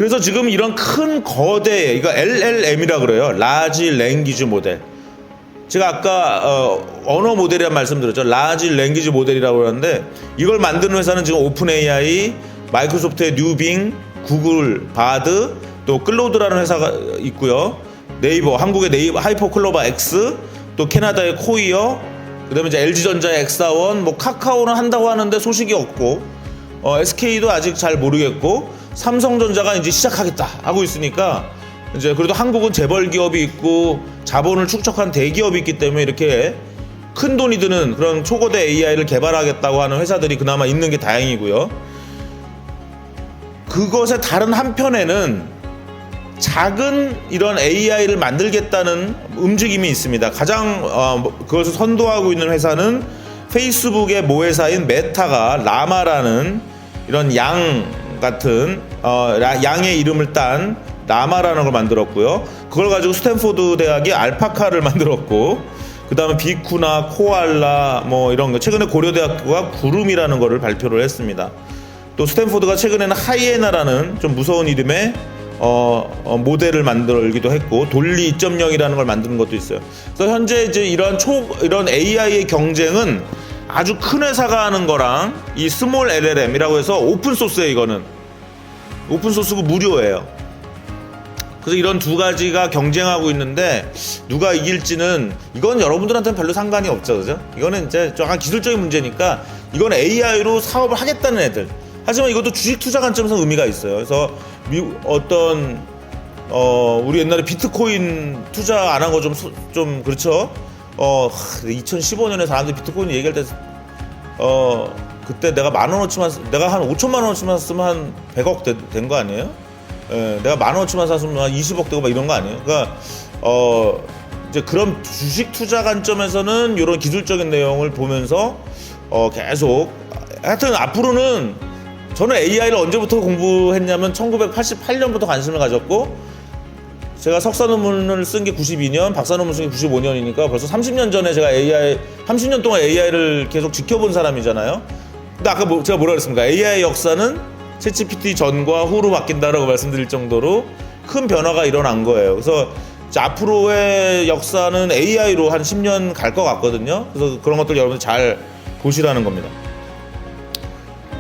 그래서 지금 이런 큰 거대, 이거 LLM이라 그래요. 라지 랭귀지 모델. 제가 아까 언어 모델이란 말씀드렸죠. 라지 랭귀지 모델이라고 그러는데 이걸 만드는 회사는 지금 오픈 AI, 마이크로소프트의 뉴빙, 구글 바드, 또 클로드라는 회사가 있고요. 네이버, 한국의 네이버 하이퍼클로바 X, 또 캐나다의 코이어, 그다음에 이제 LG전자의 엑사원, 뭐 카카오는 한다고 하는데 소식이 없고, SK도 아직 잘 모르겠고, 삼성전자가 이제 시작하겠다 하고 있으니까 이제 그래도 한국은 재벌 기업이 있고 자본을 축적한 대기업이 있기 때문에 이렇게 큰 돈이 드는 그런 초거대 AI를 개발하겠다고 하는 회사들이 그나마 있는 게 다행이고요. 그것의 다른 한편에는 작은 이런 AI를 만들겠다는 움직임이 있습니다. 가장 그것을 선도하고 있는 회사는 페이스북의 모회사인 메타가 라마라는 이런 양 같은 양의 이름을 딴 라마라는 걸 만들었고요. 그걸 가지고 스탠포드 대학이 알파카를 만들었고, 그 다음에 비쿠나 코알라 뭐 이런 거, 최근에 고려대학교가 구름이라는 거를 발표를 했습니다. 또 스탠포드가 최근에는 하이에나라는 좀 무서운 이름의 모델을 만들기도 했고, 돌리 2.0이라는 걸 만드는 것도 있어요. 그래서 현재 이제 이런 AI의 경쟁은 아주 큰 회사가 하는 거랑 이 스몰 LLM이라고 해서 오픈 소스예요. 이거는 오픈 소스고 무료예요. 그래서 이런 두 가지가 경쟁하고 있는데 누가 이길지는 이건 여러분들한테는 별로 상관이 없죠, 그죠? 이거는 이제 약간 기술적인 문제니까 이건 AI로 사업을 하겠다는 애들. 하지만 이것도 주식 투자 관점에서 의미가 있어요. 그래서 우리 옛날에 비트코인 투자 안 한 거 좀 그렇죠? 2015년에 사람들이 비트코인 얘기할 때 그때 내가 10,000원어치만, 내가 한 5,000,000원어치만 샀으면 한 100억 된 거 아니에요? 내가 10,000원어치만 샀으면 한 20억 되고 막 이런 거 아니에요? 그러니까 이제 그런 주식 투자 관점에서는 이런 기술적인 내용을 보면서 계속, 하여튼 앞으로는 저는 AI를 언제부터 공부했냐면 1988년부터 관심을 가졌고, 제가 석사 논문을 쓴 게 92년, 박사 논문 쓴 게 95년이니까 벌써 30년 전에 제가 30년 동안 AI를 계속 지켜본 사람이잖아요. 근데 아까 제가 뭐라 그랬습니까? AI 역사는 챗GPT 전과 후로 바뀐다라고 말씀드릴 정도로 큰 변화가 일어난 거예요. 그래서 앞으로의 역사는 AI로 한 10년 갈 것 같거든요. 그래서 그런 것들 여러분들 잘 보시라는 겁니다.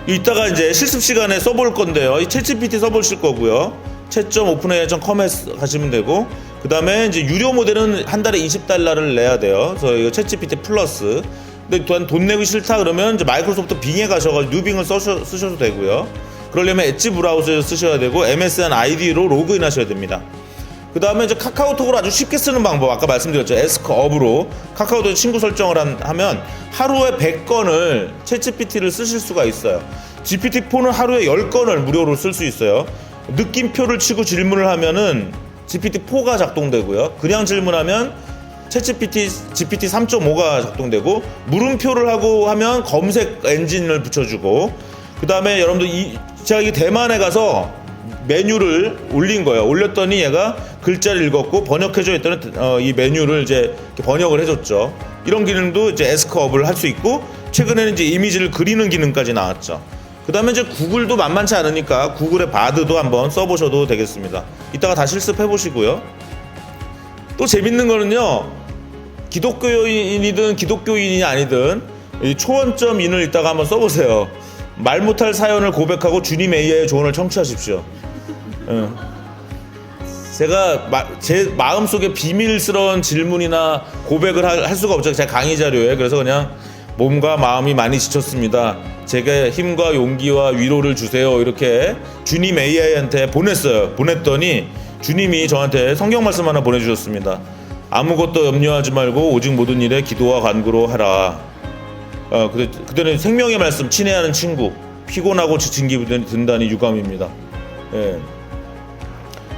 이따가 이제 실습 시간에 써볼 건데요. 이 챗GPT 써보실 거고요. chat.openai.com에 가시면 되고, 그 다음에 이제 유료 모델은 한 달에 $20를 내야 돼요. 그래서 이거 챗GPT 플러스. 근데 또한 돈 내기 싫다 그러면 이제 마이크로소프트 빙에 가셔가지고 뉴빙을 쓰셔도 되고요. 그러려면 엣지 브라우저에서 쓰셔야 되고 MSN 아이디로 로그인 하셔야 됩니다. 그 다음에 이제 카카오톡으로 아주 쉽게 쓰는 방법, 아까 말씀드렸죠. 에스크업으로 카카오톡 친구 설정을 하면 하루에 100건을 챗GPT를 쓰실 수가 있어요. GPT-4는 하루에 10건을 무료로 쓸 수 있어요. 느낌표를 치고 질문을 하면은 GPT-4가 작동되고요. 그냥 질문하면 챗GPT GPT 3.5가 작동되고, 물음표를 하고 하면 검색 엔진을 붙여주고, 그 다음에 여러분들 제가 이 대만에 가서 메뉴를 올린 거예요. 올렸더니 얘가 글자를 읽었고 번역해줘 했더니 이 메뉴를 이제 번역을 해줬죠. 이런 기능도 이제 에스크업을 할 수 있고, 최근에는 이제 이미지를 그리는 기능까지 나왔죠. 그 다음에 이제 구글도 만만치 않으니까 구글의 바드도 한번 써보셔도 되겠습니다. 이따가 다 실습해 보시고요. 또 재밌는 거는요, 기독교인이든 기독교인이 아니든 이 초원점인을 이따가 한번 써보세요. 말 못할 사연을 고백하고 주님 AI의 조언을 청취하십시오. 제가 제 마음속에 비밀스러운 질문이나 고백을 할 수가 없죠. 제 강의 자료에. 그래서 그냥 몸과 마음이 많이 지쳤습니다. 제게 힘과 용기와 위로를 주세요. 이렇게 주님 AI한테 보냈더니 주님이 저한테 성경 말씀 하나 보내주셨습니다. 아무것도 염려하지 말고 오직 모든 일에 기도와 간구로 하라. 그때는 생명의 말씀, 친애하는 친구, 피곤하고 지친 기분이 든다니 유감입니다. 예.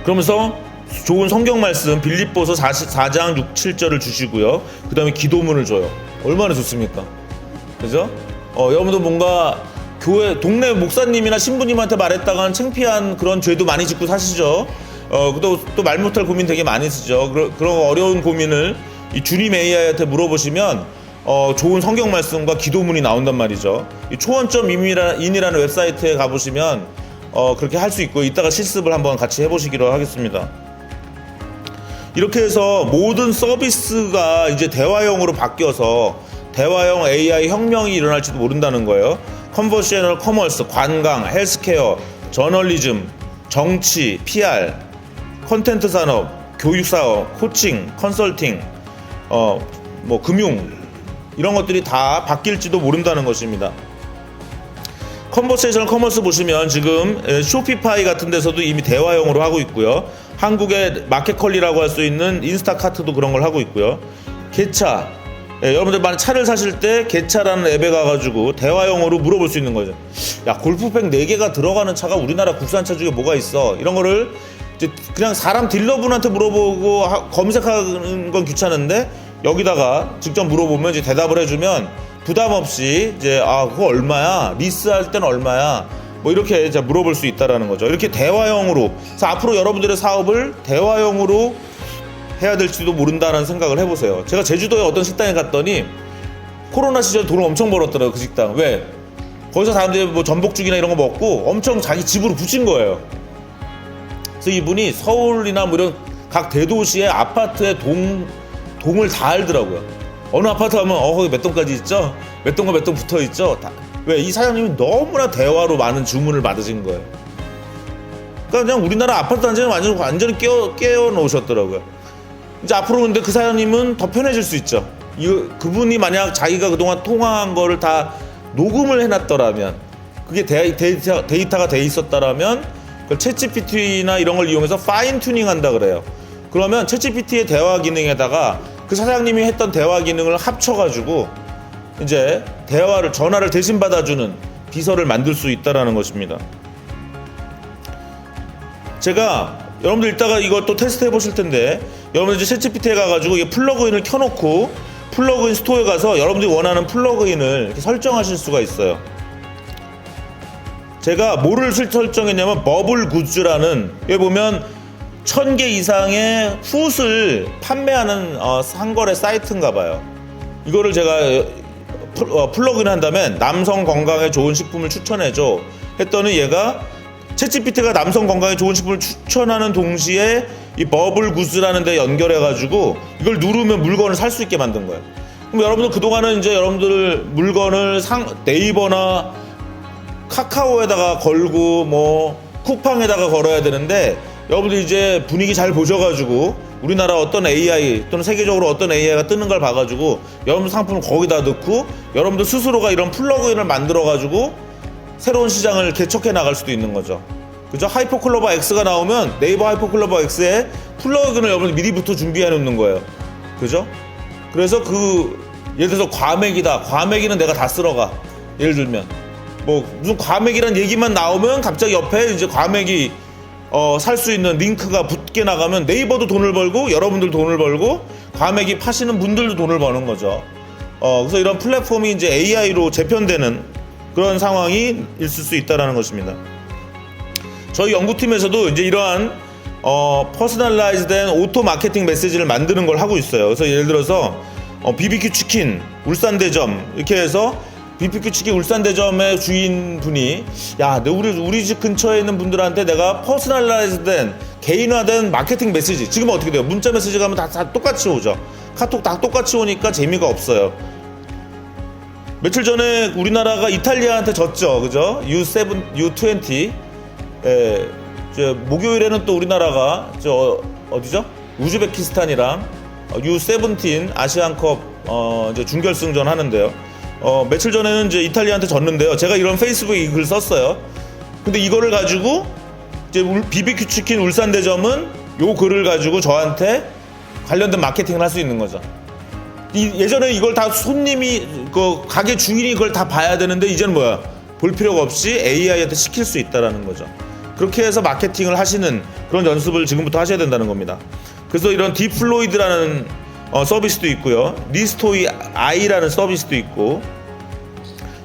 그러면서 좋은 성경 말씀 빌립보서 4장 6, 7절을 주시고요. 그 다음에 기도문을 줘요. 얼마나 좋습니까? 그죠? 여러분도 뭔가 교회 동네 목사님이나 신부님한테 말했다가는 창피한 그런 죄도 많이 짓고 사시죠. 또 말 못할 고민 되게 많이 쓰죠. 그런 어려운 고민을 이 주님 AI한테 물어보시면 좋은 성경 말씀과 기도문이 나온단 말이죠. 이 초원점인이라는 웹사이트에 가보시면 그렇게 할 수 있고 이따가 실습을 한번 같이 해보시기로 하겠습니다. 이렇게 해서 모든 서비스가 이제 대화형으로 바뀌어서 대화형 AI 혁명이 일어날지도 모른다는 거예요. 컨버세셔널 커머스, 관광, 헬스케어, 저널리즘, 정치, PR, 콘텐트 산업, 교육 사업, 코칭, 컨설팅, 금융 이런 것들이 다 바뀔지도 모른다는 것입니다. 컨버세이션 커머스 보시면 지금 쇼피파이 같은 데서도 이미 대화형으로 하고 있고요. 한국의 마켓컬리라고 할 수 있는 인스타카트도 그런 걸 하고 있고요. 개차, 여러분들 만약 차를 사실 때 개차라는 앱에 가가지고 대화형으로 물어볼 수 있는 거죠. 야, 골프백 4개가 들어가는 차가 우리나라 국산차 중에 뭐가 있어? 이런 거를 이제 그냥 사람 딜러분한테 물어보고 검색하는 건 귀찮은데 여기다가 직접 물어보면 이제 대답을 해주면 부담 없이 이제 그거 얼마야? 리스할 때는 얼마야? 뭐 이렇게 이제 물어볼 수 있다라는 거죠. 이렇게 대화형으로. 그래서 앞으로 여러분들의 사업을 대화형으로 해야 될지도 모른다는 생각을 해보세요. 제가 제주도에 어떤 식당에 갔더니 코로나 시절에 돈을 엄청 벌었더라고요. 그 식당. 왜? 거기서 사람들이 뭐 전복죽이나 이런 거 먹고 엄청 자기 집으로 붙인 거예요. 그래서 이분이 서울이나 뭐 이런 각 대도시의 아파트에 동을 다 알더라고요. 어느 아파트 가면 거기 몇 동까지 있죠? 몇 동과 몇 동 붙어 있죠? 왜? 이 사장님이 너무나 대화로 많은 주문을 받으신 거예요. 그러니까 그냥 우리나라 아파트 단지는 완전히 깨워 놓으셨더라고요. 이제 앞으로 근데 그 사장님은 더 편해질 수 있죠. 그분이 만약 자기가 그동안 통화한 거를 다 녹음을 해놨더라면, 그게 데이터가 돼 있었다라면, 그 챗GPT나 이런 걸 이용해서 파인 튜닝 한다 그래요. 그러면 챗GPT의 대화 기능에다가 그 사장님이 했던 대화 기능을 합쳐가지고 이제 전화를 대신 받아주는 비서를 만들 수 있다라는 것입니다. 제가 여러분들 이따가 이것도 테스트 해보실 텐데, 여러분들 이제 챗GPT에 가가지고 이 플러그인을 켜놓고 플러그인 스토어에 가서 여러분들이 원하는 플러그인을 이렇게 설정하실 수가 있어요. 제가 뭐를 설정했냐면 버블 굿즈라는, 여기 보면 1000개 이상의 훗을 판매하는 상거래 사이트인가 봐요. 이거를 제가 플러그인 한다면 남성 건강에 좋은 식품을 추천해줘 했더니 얘가 챗GPT가 남성 건강에 좋은 식품을 추천하는 동시에 이 버블 굿즈라는 데 연결해가지고 이걸 누르면 물건을 살 수 있게 만든 거예요. 그럼 여러분들 그동안은 이제 여러분들 물건을 네이버나 카카오에다가 걸고 뭐 쿠팡에다가 걸어야 되는데, 여러분들 이제 분위기 잘 보셔가지고 우리나라 어떤 AI 또는 세계적으로 어떤 AI가 뜨는 걸 봐가지고 여러분 상품을 거기다 넣고 여러분들 스스로가 이런 플러그인을 만들어가지고 새로운 시장을 개척해 나갈 수도 있는 거죠. 그죠? 하이퍼클로버 X가 나오면 네이버 하이퍼클로버 X에 플러그인을 여러분들 미리부터 준비해 놓는 거예요. 그죠? 그래서 예를 들어서 과메기다. 과메기는 내가 다 쓸어가. 예를 들면 뭐 무슨 과메기란 얘기만 나오면 갑자기 옆에 이제 과메기 살 수 있는 링크가 붙게 나가면 네이버도 돈을 벌고 여러분들 돈을 벌고 과메기 파시는 분들도 돈을 버는 거죠. 그래서 이런 플랫폼이 이제 AI로 재편되는 그런 상황이 있을 수 있다라는 것입니다. 저희 연구팀에서도 이제 이러한 퍼스널라이즈된 오토 마케팅 메시지를 만드는 걸 하고 있어요. 그래서 예를 들어서 BBQ 치킨 울산대점 이렇게 해서 BBQ 치킨 울산대점의 주인분이 우리 집 근처에 있는 분들한테 내가 퍼스널라이즈된 개인화된 마케팅 메시지, 지금 어떻게 돼요? 문자 메시지 가면 다 똑같이 오죠. 카톡 다 똑같이 오니까 재미가 없어요. 며칠 전에 우리나라가 이탈리아한테 졌죠. 그죠? U7, U20. 목요일에는 또 우리나라가 어디죠? 우즈베키스탄이랑 U17 아시안컵 이제 준결승전 하는데요. 며칠 전에는 이제 이탈리아한테 졌는데요. 제가 이런 페이스북에 이 글 썼어요. 근데 이거를 가지고 이제 BBQ 치킨 울산대점은 요 글을 가지고 저한테 관련된 마케팅을 할 수 있는 거죠. 예전에 이걸 다 손님이 가게 주인이 그걸 다 봐야 되는데 이제는 뭐야? 볼 필요가 없이 AI한테 시킬 수 있다라는 거죠. 그렇게 해서 마케팅을 하시는 그런 연습을 지금부터 하셔야 된다는 겁니다. 그래서 이런 딥플로이드라는 서비스도 있고요. 리스토이 아이라는 서비스도 있고,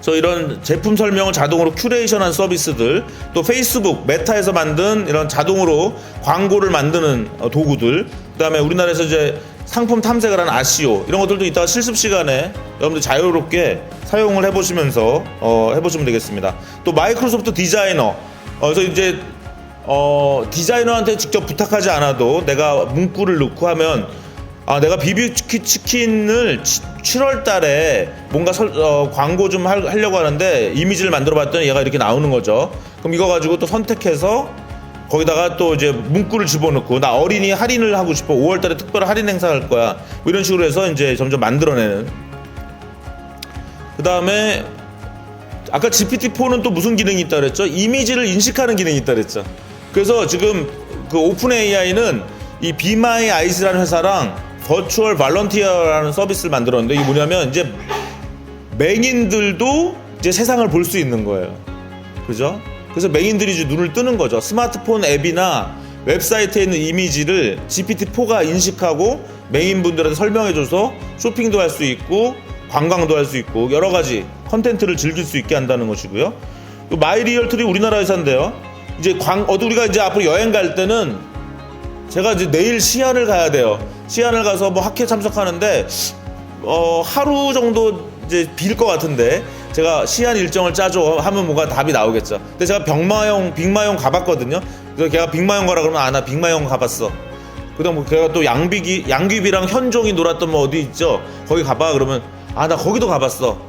그래서 이런 제품 설명을 자동으로 큐레이션한 서비스들, 또 페이스북 메타에서 만든 이런 자동으로 광고를 만드는 도구들, 그다음에 우리나라에서 이제 상품 탐색을 하는 아시오, 이런 것들도 이따가 실습 시간에 여러분들 자유롭게 사용을 해보시면서 해보시면 되겠습니다. 또 마이크로소프트 디자이너, 그래서 이제 디자이너한테 직접 부탁하지 않아도 내가 문구를 넣고 하면 내가 비비큐 치킨을 7월 달에 뭔가 광고 좀 하려고 하는데 이미지를 만들어 봤더니 얘가 이렇게 나오는 거죠. 그럼 이거 가지고 또 선택해서 거기다가 또 이제 문구를 집어넣고 나 어린이 할인을 하고 싶어. 5월 달에 특별 할인 행사할 거야. 뭐 이런 식으로 해서 이제 점점 만들어내는. 그 다음에 아까 GPT-4는 또 무슨 기능이 있다 그랬죠? 이미지를 인식하는 기능이 있다 그랬죠. 그래서 지금 그 오픈 AI는 이 Be My Eyes라는 회사랑 버추얼 발런티어라는 서비스를 만들었는데 이게 뭐냐면 이제 맹인들도 이제 세상을 볼 수 있는 거예요. 그죠? 그래서 맹인들이 이제 눈을 뜨는 거죠. 스마트폰 앱이나 웹사이트에 있는 이미지를 GPT-4가 인식하고 맹인분들한테 설명해줘서 쇼핑도 할 수 있고 관광도 할 수 있고 여러 가지 컨텐츠를 즐길 수 있게 한다는 것이고요. 마이리얼트리 우리나라 회사인데요. 이제 우리가 이제 앞으로 여행 갈 때는 제가 이제 내일 시안을 가야 돼요. 시안을 가서 뭐 학회 참석하는데 하루 정도 이제 빌 것 같은데 제가 시안 일정을 짜줘 하면 뭔가 답이 나오겠죠. 근데 제가 빅마용 가봤거든요. 그래서 걔가 빅마용 가라 그러면 나 빅마용 가봤어. 그다음 뭐 걔가 또 양귀비랑 현종이 놀았던 뭐 어디 있죠? 거기 가봐 그러면 나 거기도 가봤어.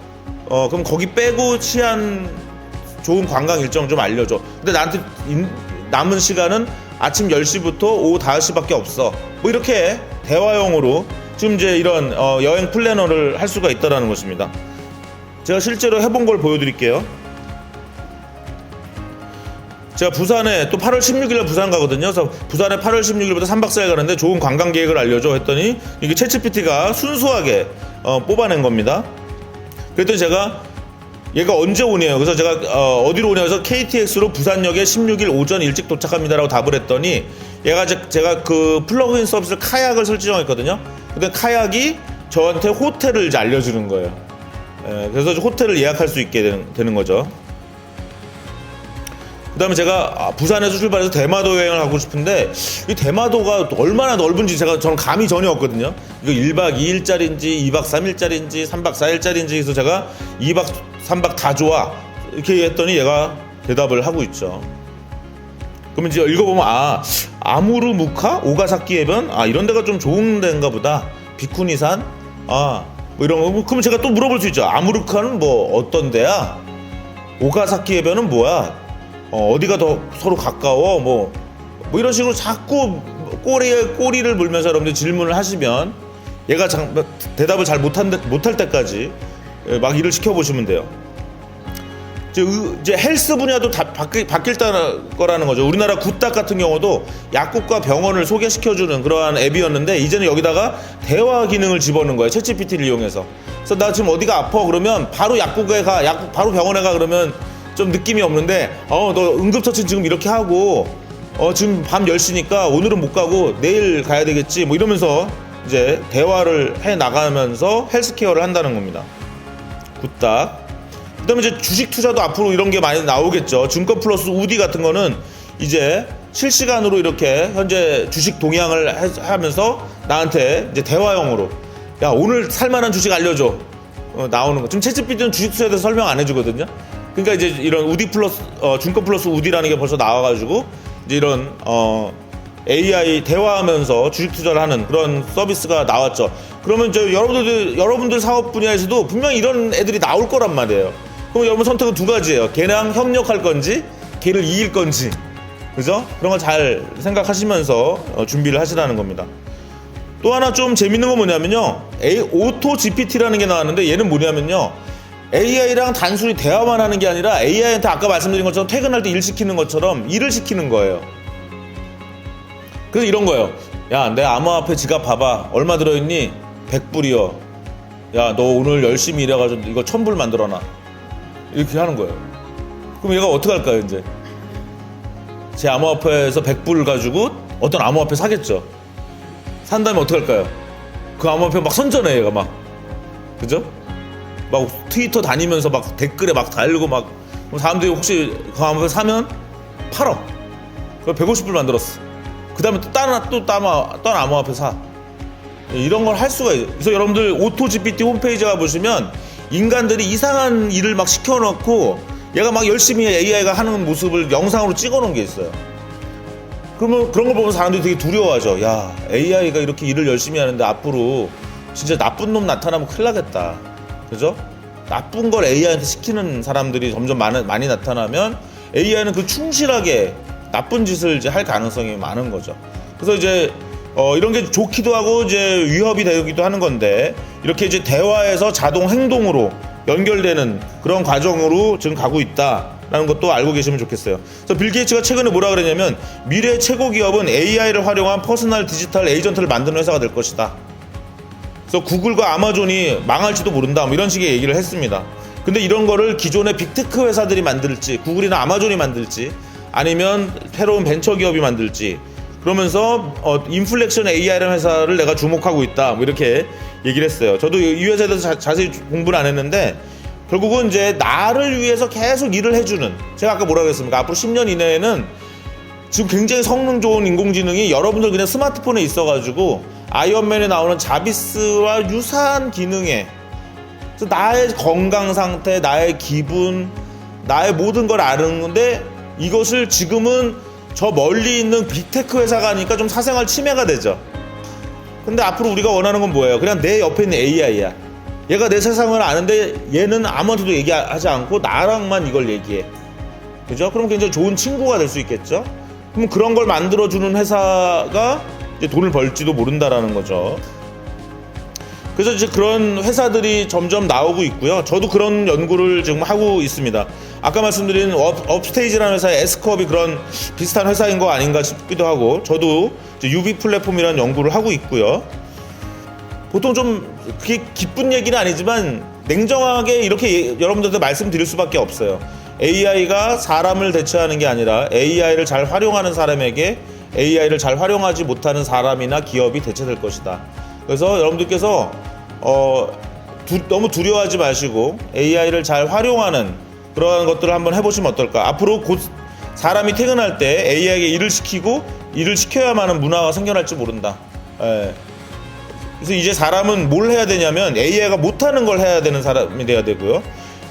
그럼 거기 빼고 시안 좋은 관광 일정 좀 알려줘. 근데 나한테 남은 시간은 아침 10시부터 오후 5시밖에 없어. 뭐 이렇게 대화용으로 지금 이제 이런 여행 플래너를 할 수가 있다는 것입니다. 제가 실제로 해본 걸 보여드릴게요. 제가 부산에 또 8월 16일에 부산 가거든요. 그래서 부산에 8월 16일부터 3박 4일 가는데 좋은 관광 계획을 알려줘 했더니 이게 챗GPT가 순수하게 뽑아낸 겁니다. 그랬더니 제가 얘가 언제 오냐요. 그래서 제가 어디로 오냐 해서 KTX로 부산역에 16일 오전 일찍 도착합니다라고 답을 했더니 얘가 제가 그 플러그인 서비스 카약을 설정했거든요. 근데 카약이 저한테 호텔을 이제 알려주는 거예요. 그래서 호텔을 예약할 수 있게 되는 거죠. 그 다음에 제가 부산에서 출발해서 대마도 여행을 가고 싶은데 이 대마도가 얼마나 넓은지 저는 감이 전혀 없거든요. 이거 1박 2일짜리인지 2박 3일짜리인지 3박 4일짜리인지 해서 제가 2박 3박 다 좋아 이렇게 했더니 얘가 대답을 하고 있죠. 그러면 이제 읽어보면 아무르무카 오가사키 해변 이런 데가 좀 좋은 데인가 보다. 비쿠니산 뭐 이런 거. 그러면 제가 또 물어볼 수 있죠. 아무르카는 뭐 어떤 데야? 오가사키 해변은 뭐야? 어디가 더 서로 가까워? 뭐 이런 식으로 자꾸 꼬리를 물면서 여러분들 질문을 하시면 얘가 대답을 잘 못할 때까지 막 일을 시켜보시면 돼요. 이제 헬스 분야도 다 바뀔 거라는 거죠. 우리나라 굿닥 같은 경우도 약국과 병원을 소개시켜주는 그러한 앱이었는데 이제는 여기다가 대화 기능을 집어넣은 거예요. 챗GPT를 이용해서. 그래서 나 지금 어디가 아파 그러면 바로 약국에 가, 바로 병원에 가 그러면 좀 느낌이 없는데 너 응급처치 지금 이렇게 하고 지금 밤 10시니까 오늘은 못 가고 내일 가야 되겠지 뭐 이러면서 이제 대화를 해 나가면서 헬스케어를 한다는 겁니다. 굿닥. 그다음에 이제 주식 투자도 앞으로 이런 게 많이 나오겠죠. 증권 플러스 우디 같은 거는 이제 실시간으로 이렇게 현재 주식 동향을 하면서 나한테 이제 대화형으로 야 오늘 살만한 주식 알려줘 나오는 거. 지금 챗GPT는 주식 투자에 대해서 설명 안 해주거든요. 그러니까 이제 이런 우디 플러스 증권 플러스 우디라는 게 벌써 나와가지고 이제 이런 AI 대화하면서 주식 투자를 하는 그런 서비스가 나왔죠. 그러면 여러분들 사업 분야에서도 분명히 이런 애들이 나올 거란 말이에요. 그럼 여러분 선택은 두 가지예요. 걔랑 협력할 건지 걔를 이길 건지. 그죠? 그런 거 잘 생각하시면서 준비를 하시라는 겁니다. 또 하나 좀 재밌는 건 뭐냐면요, 오토 GPT라는 게 나왔는데 얘는 뭐냐면요, AI랑 단순히 대화만 하는 게 아니라 AI한테 아까 말씀드린 것처럼 퇴근할 때 일 시키는 것처럼 일을 시키는 거예요. 그래서 이런 거예요. 야, 내 암호화폐 지갑 봐봐. 얼마 들어있니? 100불이요. 야, 너 오늘 열심히 일해가지고 이거 1000불 만들어놔. 이렇게 하는 거예요. 그럼 얘가 어떻게 할까요, 이제? 제 암호화폐에서 100불 가지고 어떤 암호화폐 사겠죠. 산 다음에 어떻게 할까요? 그 암호화폐 막 선전해, 얘가 막. 그죠? 막 트위터 다니면서 막 댓글에 막 달고 막. 사람들이 혹시 그 암호화폐 사면 팔어. 그걸 150불 만들었어. 그 다음에 또 다른 암호화폐 사. 이런 걸 할 수가 있어요. 그래서 여러분들 오토 GPT 홈페이지 가보시면 인간들이 이상한 일을 막 시켜놓고 얘가 막 열심히 AI가 하는 모습을 영상으로 찍어 놓은 게 있어요. 그러면 그런 걸 보면 사람들이 되게 두려워하죠. 야, AI가 이렇게 일을 열심히 하는데 앞으로 진짜 나쁜 놈 나타나면 큰일 나겠다. 그죠? 나쁜 걸 AI한테 시키는 사람들이 점점 많이 나타나면 AI는 그 충실하게 나쁜 짓을 이제 할 가능성이 많은 거죠. 그래서 이제 이런 게 좋기도 하고 이제 위협이 되기도 하는 건데, 이렇게 이제 대화에서 자동 행동으로 연결되는 그런 과정으로 지금 가고 있다라는 것도 알고 계시면 좋겠어요. 그래서 빌 게이츠가 최근에 뭐라 그랬냐면, 미래 최고 기업은 AI를 활용한 퍼스널 디지털 에이전트를 만드는 회사가 될 것이다. 그래서 구글과 아마존이 망할지도 모른다, 뭐 이런 식의 얘기를 했습니다. 근데 이런 거를 기존의 빅테크 회사들이 만들지, 구글이나 아마존이 만들지, 아니면 새로운 벤처 기업이 만들지, 그러면서 인플렉션 AI라는 회사를 내가 주목하고 있다, 뭐 이렇게 얘기를 했어요. 저도 이 회사에 대해서 자세히 공부는 안 했는데, 결국은 이제 나를 위해서 계속 일을 해주는, 제가 아까 뭐라고 했습니까? 앞으로 10년 이내에는 지금 굉장히 성능 좋은 인공지능이 여러분들 그냥 스마트폰에 있어가지고 아이언맨에 나오는 자비스와 유사한 기능에, 나의 건강 상태, 나의 기분, 나의 모든 걸 아는 건데, 이것을 지금은 저 멀리 있는 빅테크 회사가 하니까 좀 사생활 침해가 되죠. 근데 앞으로 우리가 원하는 건 뭐예요? 그냥 내 옆에 있는 AI야. 얘가 내 세상을 아는데 얘는 아무한테도 얘기하지 않고 나랑만 이걸 얘기해. 그죠? 그럼 굉장히 좋은 친구가 될 수 있겠죠? 그럼 그런 걸 만들어주는 회사가 이제 돈을 벌지도 모른다라는 거죠. 그래서 이제 그런 회사들이 점점 나오고 있고요. 저도 그런 연구를 지금 하고 있습니다. 아까 말씀드린 업스테이지라는 회사의 S컵이 그런 비슷한 회사인 거 아닌가 싶기도 하고, 저도 이제 UB 플랫폼이라는 연구를 하고 있고요. 보통 좀 그게 기쁜 얘기는 아니지만 냉정하게 이렇게 여러분들한테 말씀드릴 수밖에 없어요. AI가 사람을 대체하는 게 아니라 AI를 잘 활용하는 사람에게 AI를 잘 활용하지 못하는 사람이나 기업이 대체될 것이다. 그래서 여러분들께서 너무 두려워하지 마시고 AI를 잘 활용하는 그러한 것들을 한번 해보시면 어떨까. 앞으로 곧 사람이 퇴근할 때 AI에게 일을 시키고 일을 시켜야만 하는 문화가 생겨날지 모른다. 예. 그래서 이제 사람은 뭘 해야 되냐면 AI가 못하는 걸 해야 되는 사람이 돼야 되고요.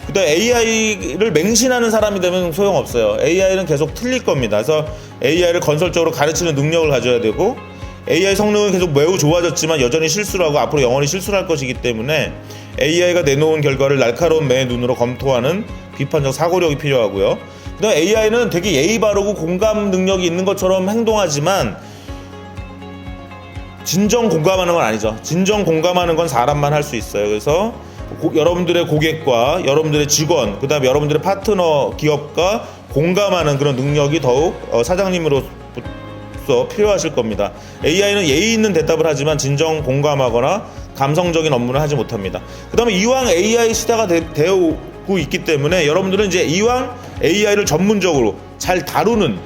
그다음에 AI를 맹신하는 사람이 되면 소용없어요. AI는 계속 틀릴 겁니다. 그래서 AI를 건설적으로 가르치는 능력을 가져야 되고, AI 성능은 계속 매우 좋아졌지만 여전히 실수를 하고 앞으로 영원히 실수를 할 것이기 때문에 AI가 내놓은 결과를 날카로운 매의 눈으로 검토하는 비판적 사고력이 필요하고요. 그다음에 AI는 되게 예의 바르고 공감 능력이 있는 것처럼 행동하지만 진정 공감하는 건 아니죠. 진정 공감하는 건 사람만 할 수 있어요. 그래서 여러분들의 고객과 여러분들의 직원, 그 다음에 여러분들의 파트너 기업과 공감하는 그런 능력이 더욱 사장님으로서 필요하실 겁니다. AI는 예의 있는 대답을 하지만 진정 공감하거나 감성적인 업무를 하지 못합니다. 그 다음에 이왕 AI 시대가 되고 있기 때문에 여러분들은 이제 이왕 AI를 전문적으로 잘 다루는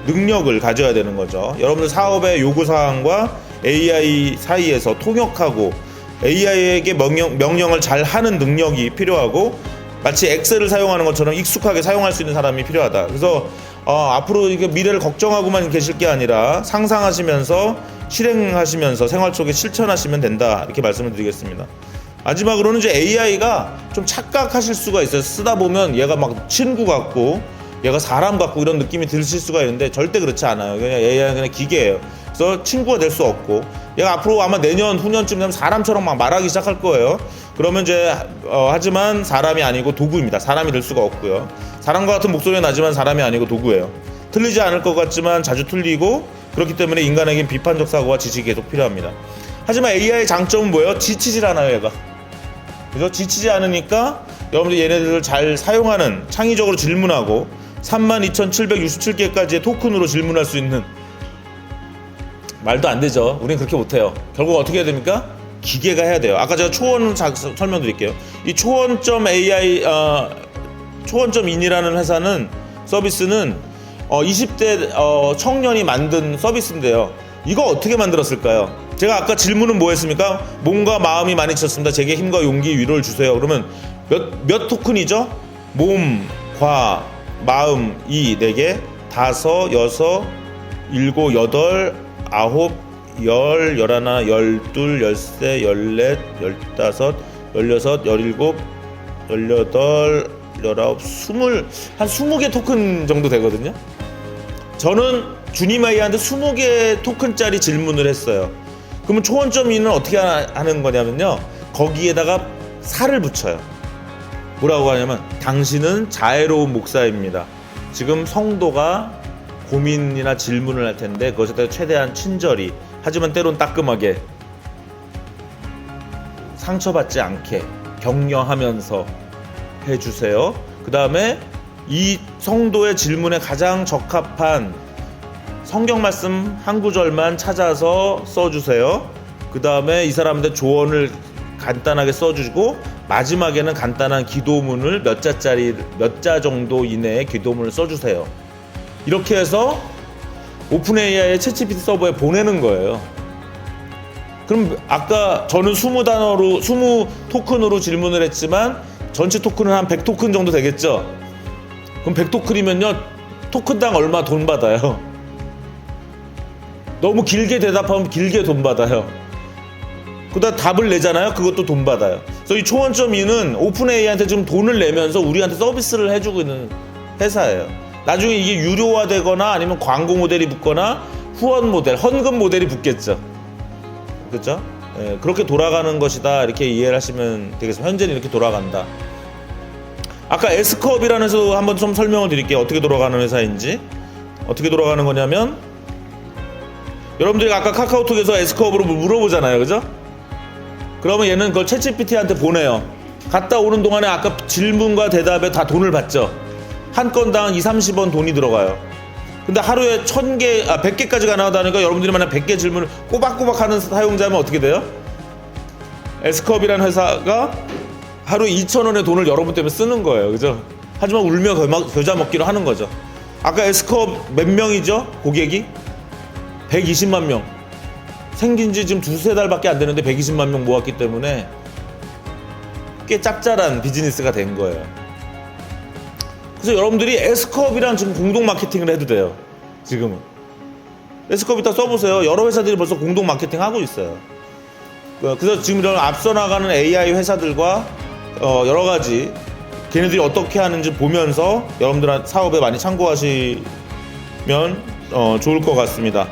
능력을 가져야 되는 거죠. 여러분들 사업의 요구사항과 AI 사이에서 통역하고 AI에게 명령을 잘 하는 능력이 필요하고, 마치 엑셀을 사용하는 것처럼 익숙하게 사용할 수 있는 사람이 필요하다. 그래서 앞으로 이게 미래를 걱정하고만 계실 게 아니라 상상하시면서 실행하시면서 생활 속에 실천하시면 된다, 이렇게 말씀을 드리겠습니다. 마지막으로는 이제 AI가 좀 착각하실 수가 있어요. 쓰다 보면 얘가 막 친구 같고 얘가 사람 같고 이런 느낌이 드실 수가 있는데 절대 그렇지 않아요. 그냥 AI는 그냥 기계예요. 그래서 친구가 될 수 없고, 얘가 앞으로 아마 내년 후년쯤 되면 사람처럼 막 말하기 시작할 거예요. 그러면 이제 하지만 사람이 아니고 도구입니다. 사람이 될 수가 없고요. 사람과 같은 목소리가 나지만 사람이 아니고 도구예요. 틀리지 않을 것 같지만 자주 틀리고, 그렇기 때문에 인간에겐 비판적 사고와 지식이 계속 필요합니다. 하지만 AI의 장점은 뭐예요? 지치질 않아요, 얘가. 그죠? 지치지 않으니까 여러분들 얘네들을 잘 사용하는, 창의적으로 질문하고 32,767개까지의 토큰으로 질문할 수 있는, 말도 안 되죠. 우리는 그렇게 못해요. 결국 어떻게 해야 됩니까? 기계가 해야 돼요. 아까 제가 초원 설명드릴게요. 이 초원점 AI, 초원점 인이라는 회사는, 서비스는 20대 청년이 만든 서비스인데요. 이거 어떻게 만들었을까요? 제가 아까 질문은 뭐 했습니까? 몸과 마음이 많이 지쳤습니다. 제게 힘과 용기, 위로를 주세요. 그러면 몇 토큰이죠? 몸, 과, 마음, 이 4개, 5, 6, 7, 8, 9, 10, 11, 12, 13, 14, 15, 16, 17, 18, 한 20개 토큰 정도 되거든요. 저는 주니마이한테 20개 토큰짜리 질문을 했어요. 그러면 초원점 2는 어떻게 하는 거냐면요, 거기에다가 살을 붙여요. 뭐라고 하냐면, 당신은 자애로운 목사입니다. 지금 성도가 고민이나 질문을 할 텐데 그것에 대해 최대한 친절히, 하지만 때론 따끔하게, 상처받지 않게 격려하면서 해주세요. 그 다음에 이 성도의 질문에 가장 적합한 성경 말씀 한 구절만 찾아서 써주세요. 그 다음에 이 사람한테 조언을 간단하게 써주고, 마지막에는 간단한 기도문을 몇 자 정도 이내의 기도문을 써주세요. 이렇게 해서 오픈AI의 챗GPT 서버에 보내는 거예요. 그럼 아까 저는 20 토큰으로 질문을 했지만 전체 토큰은 한 100토큰 정도 되겠죠? 그럼 100토큰이면요, 토큰당 얼마 돈 받아요? 너무 길게 대답하면 길게 돈 받아요. 그다음 답을 내잖아요. 그것도 돈 받아요. 그래서 이 초원점 2는 오픈AI한테 좀 돈을 내면서 우리한테 서비스를 해주고 있는 회사예요. 나중에 이게 유료화되거나 아니면 광고 모델이 붙거나 후원 모델, 헌금 모델이 붙겠죠. 그렇죠? 예, 그렇게 돌아가는 것이다, 이렇게 이해를 하시면 되겠습니다. 현재는 이렇게 돌아간다. 아까 S컵이라는 회사 한번 좀 설명을 드릴게요. 어떻게 돌아가는 회사인지. 어떻게 돌아가는 거냐면, 여러분들이 아까 카카오톡에서 S컵으로 물어보잖아요, 그죠? 그러면 얘는 그걸 챗GPT한테 보내요. 갔다 오는 동안에 아까 질문과 대답에 다 돈을 받죠. 한 건당 20-30원 돈이 들어가요. 근데 하루에 100개까지 가능하다니까, 여러분들이 만약 100개 질문을 꼬박꼬박 하는 사용자면 어떻게 돼요? S컵이라는 회사가 하루에 2,000원의 돈을 여러분 때문에 쓰는 거예요. 그죠? 하지만 울며 겨자 먹기로 하는 거죠. 아까 S컵 몇 명이죠? 고객이? 120만 명. 생긴 지 지금 2-3달밖에 안 되는데 120만 명 모았기 때문에 꽤 짭짤한 비즈니스가 된 거예요. 그래서 여러분들이 S컵이랑 지금 공동 마케팅을 해도 돼요. 지금은 S컵 이따 써보세요. 여러 회사들이 벌써 공동 마케팅 하고 있어요. 그래서 지금 이런 앞서 나가는 AI 회사들과 여러 가지 걔네들이 어떻게 하는지 보면서 여러분들 사업에 많이 참고하시면 좋을 것 같습니다.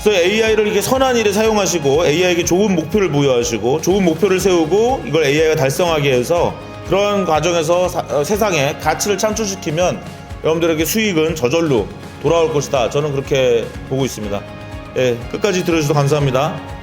그래서 AI를 이렇게 선한 일에 사용하시고, AI에게 좋은 목표를 부여하시고, 좋은 목표를 세우고, 이걸 AI가 달성하게 해서 그런 과정에서 세상에 가치를 창출시키면 여러분들에게 수익은 저절로 돌아올 것이다. 저는 그렇게 보고 있습니다. 예, 끝까지 들어주셔서 감사합니다.